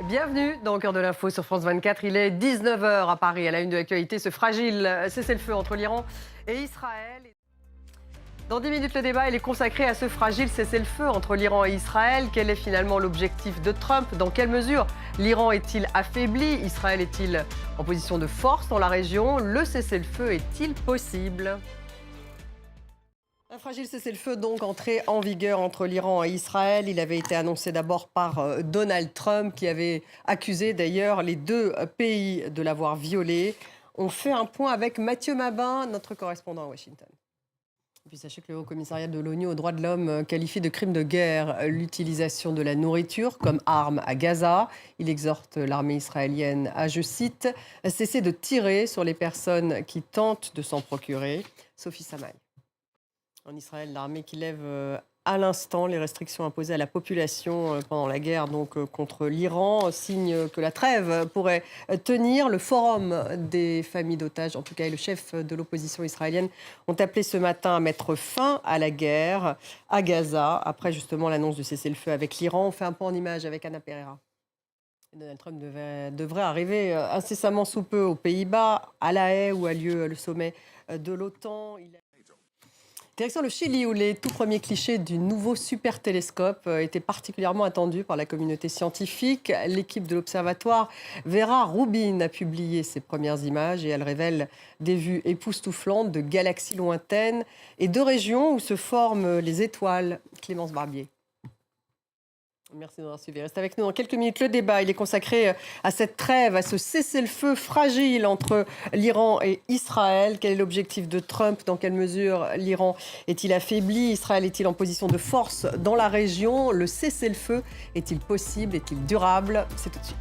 Bienvenue dans le cœur de l'info sur France 24. Il est 19 h à Paris. À la une de l'actualité, ce fragile cessez-le-feu entre l'Iran et Israël. Dans 10 minutes, le débat il est consacré à ce fragile cessez-le-feu entre l'Iran et Israël. Quel est finalement l'objectif de Trump? Dans quelle mesure l'Iran est-il affaibli? Israël est-il en position de force dans la région? Le cessez-le-feu est-il possible? Un fragile cessez-le-feu donc entré en vigueur entre l'Iran et Israël. Il avait été annoncé d'abord par Donald Trump qui avait accusé d'ailleurs les deux pays de l'avoir violé. On fait un point avec Mathieu Mabin, notre correspondant à Washington. Et puis sachez que le Haut-Commissariat de l'ONU aux droits de l'homme qualifie de crime de guerre l'utilisation de la nourriture comme arme à Gaza. Il exhorte l'armée israélienne à, je cite, cesser de tirer sur les personnes qui tentent de s'en procurer. Sophie Samaï. En Israël, l'armée qui lève à l'instant les restrictions imposées à la population pendant la guerre contre l'Iran, signe que la trêve pourrait tenir. Le forum des familles d'otages, en tout cas, et le chef de l'opposition israélienne ont appelé ce matin à mettre fin à la guerre à Gaza, après justement l'annonce de cessez-le-feu avec l'Iran. On fait un point en image avec Anna Pereira. Donald Trump devrait arriver incessamment sous peu aux Pays-Bas, à La Haye, où a lieu le sommet de l'OTAN. Direction le Chili, où les tout premiers clichés du nouveau super télescope étaient particulièrement attendus par la communauté scientifique. L'équipe de l'observatoire Vera Rubin a publié ses premières images et elle révèle des vues époustouflantes de galaxies lointaines et de régions où se forment les étoiles. Clémence Barbier. Merci d'avoir suivi. Reste avec nous dans quelques minutes. Le débat, il est consacré à cette trêve, à ce cessez-le-feu fragile entre l'Iran et Israël. Quel est l'objectif de Trump? Dans quelle mesure l'Iran est-il affaibli? Israël est-il en position de force dans la région? Le cessez-le-feu est-il possible? Est-il durable? C'est tout de suite.